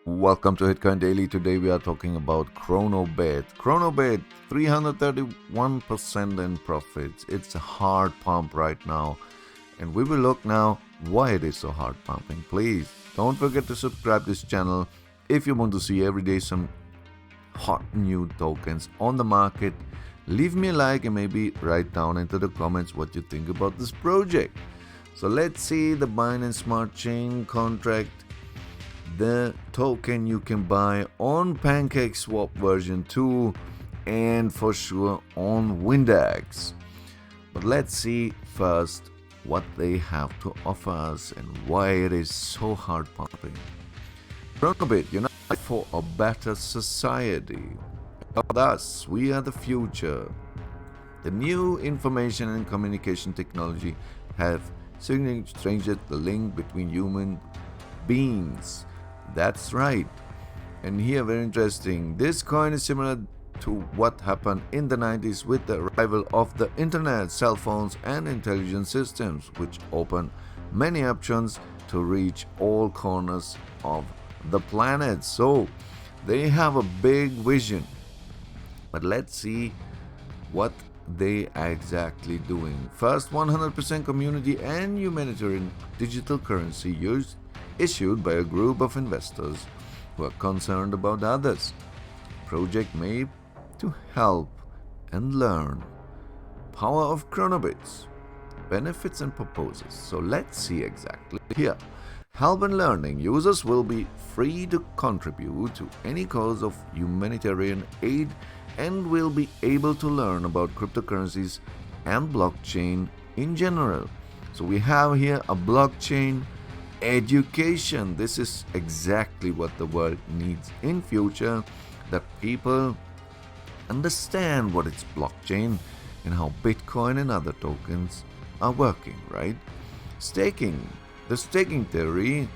Welcome to Bitcoin Daily. Today we are talking about Kronobit. Kronobit, 331% in profits. It's a hard pump right now. And we will look now why it is so hard pumping. Please don't forget to subscribe to this channel if you want to see every day some hot new tokens on the market. Leave me a like and maybe write down into the comments what you think about this project. So let's see the Binance Smart Chain contract. The token you can buy on PancakeSwap version 2 and for sure on Windex. But let's see first what they have to offer us and why it is so hard pumping. Kronobit, unite for a better society. Thus, we are the future. The new information and communication technology have significantly changed the link between human beings. That's right. And here, very interesting, this coin is similar to what happened in the 90s with the arrival of the internet, cell phones and intelligent systems, which opened many options to reach all corners of the planet. So they have a big vision, but let's see what they are exactly doing. First, 100% community and humanitarian digital currency issued by a group of investors who are concerned about others. Project made to help and learn. Power of Kronobits. Benefits and purposes. So let's see exactly here. Help and learning. Users will be free to contribute to any cause of humanitarian aid and will be able to learn about cryptocurrencies and blockchain in general. So we have here a blockchain education. This is exactly what the world needs in future, that people understand what is blockchain and how Bitcoin and other tokens are working, right? Staking. The staking theory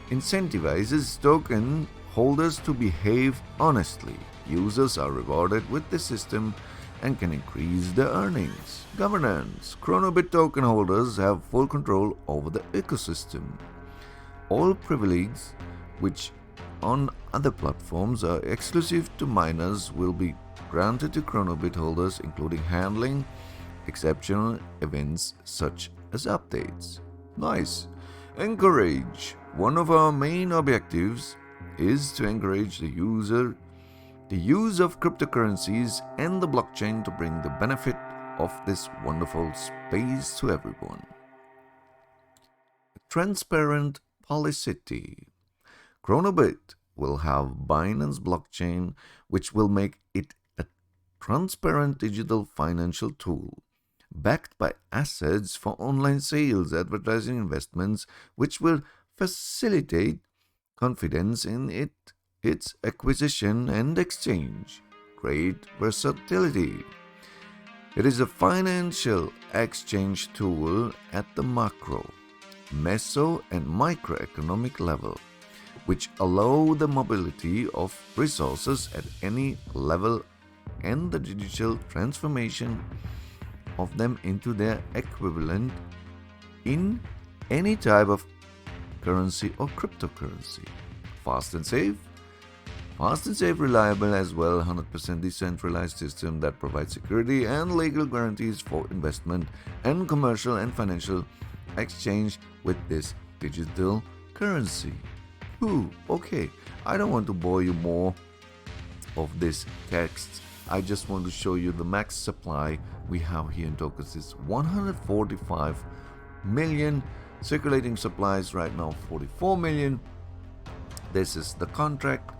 incentivizes token holders to behave honestly. Users are rewarded with the system and can increase their earnings. Governance. Kronobit token holders have full control over the ecosystem. All privileges which on other platforms are exclusive to miners will be granted to Kronobit holders, including handling exceptional events such as updates. Nice. Encourage. One of our main objectives is to encourage the use of cryptocurrencies and the blockchain to bring the benefit of this wonderful space to everyone. Transparent Policity. Kronobit will have Binance blockchain, which will make it a transparent digital financial tool, backed by assets for online sales, advertising, investments, which will facilitate confidence in its acquisition and exchange. Great versatility. It is a financial exchange tool at the macro, meso and microeconomic level, which allow the mobility of resources at any level and the digital transformation of them into their equivalent in any type of currency or cryptocurrency. Fast and safe, reliable as well, 100% decentralized system that provides security and legal guarantees for investment and commercial and financial exchange with this digital currency. Okay, I don't want to bore you more of this text. I just want to show you the max supply we have here in tokens is 145 million. Circulating supplies right now 44 million. This is the contract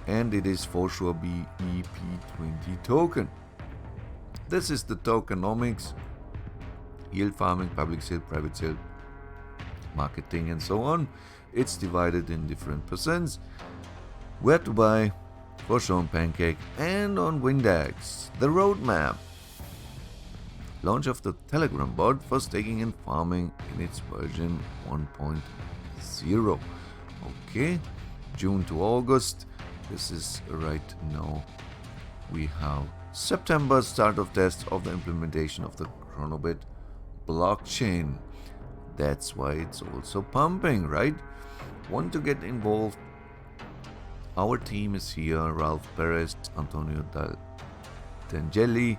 and it is for sure BEP20 token. This is the tokenomics, yield farming, public sale, private sale, marketing and so on. It's divided in different percents. Where to buy, for sure on Pancake and on Windex. The roadmap. Launch of the Telegram bot for staking and farming in its version 1.0. Okay, June to August. This is right now. We have September start of test of the implementation of the Kronobit blockchain. That's why it's also pumping, right? Want to get involved Our team is here: Ralph Perez, Antonio Tangeli,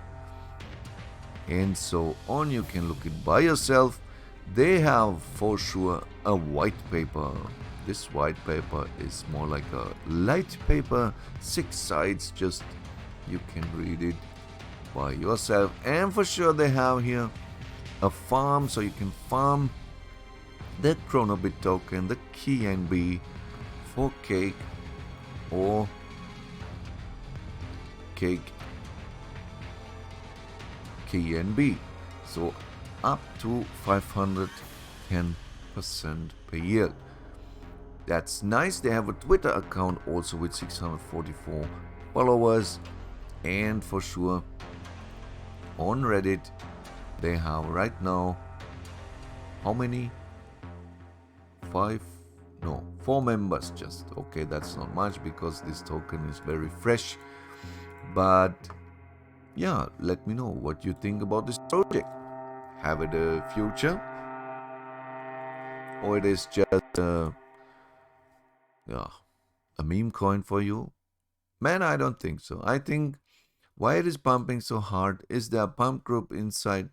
and so on. You can look it by yourself. They have for sure a white paper. This white paper is more like a light paper, 6 sides, just you can read it by yourself. And for sure they have here a farm, so you can farm the Kronobit token, the KNB, for cake or cake KNB. So up to 510% per year. That's nice. They have a Twitter account also with 644 followers, and for sure on Reddit they have right now how many? 4 members just. Okay, that's not much because this token is very fresh, but yeah, let me know what you think about this project. Have it a future, or it is just a meme coin for you? Man, I don't think so. I think why it is pumping so hard is there a pump group inside.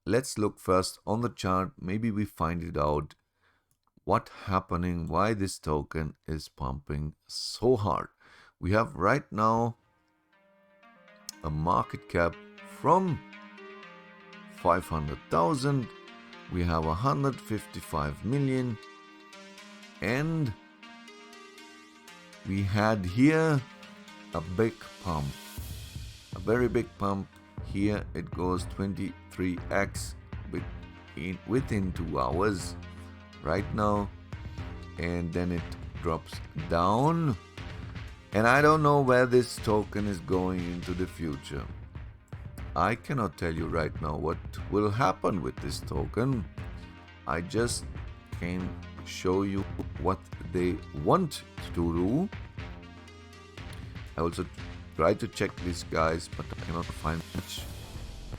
Let's look first on the chart. Maybe we find it out. What happening? Why this token is pumping so hard? We have right now a market cap from 500,000. We have 155 million. And we had here a big pump, a very big pump. Here it goes 23x within 2 hours right now, and then it drops down, and I don't know where this token is going into the future. I cannot tell you right now what will happen with this token. I just can show you what they want to do. I also try to check these guys, but I cannot find much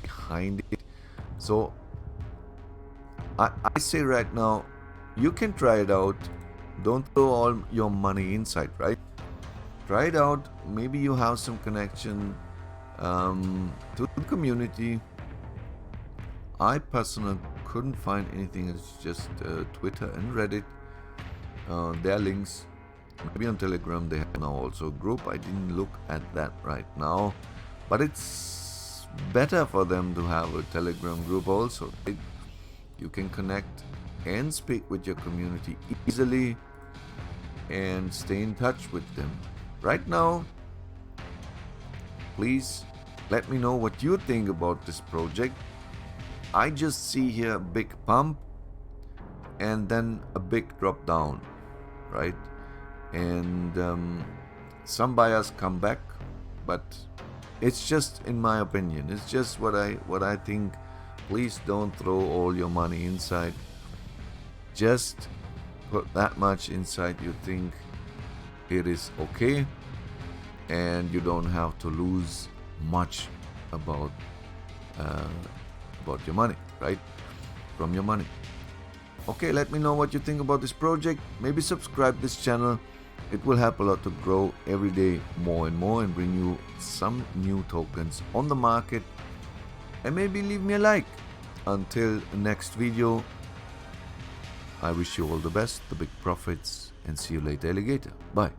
behind it. So I say right now, you can try it out. Don't throw all your money inside, right? Try it out. Maybe you have some connection to the community. I personally couldn't find anything. It's just Twitter and Reddit. Their links. Maybe on Telegram they have now also a group. I didn't look at that right now, but it's better for them to have a Telegram group also, right? You can connect and speak with your community easily and stay in touch with them. Right now, please let me know what you think about this project. I just see here a big pump and then a big drop down, right? And some buyers come back, but it's just in my opinion. It's just what I think. Please don't throw all your money inside. Just put that much inside you think it is okay, and you don't have to lose much about your money, right? From your money. Okay, let me know what you think about this project. Maybe subscribe this channel. It will help a lot to grow every day more and more and bring you some new tokens on the market. And maybe leave me a like. Until next video, I wish you all the best, the big profits, and see you later, alligator. Bye.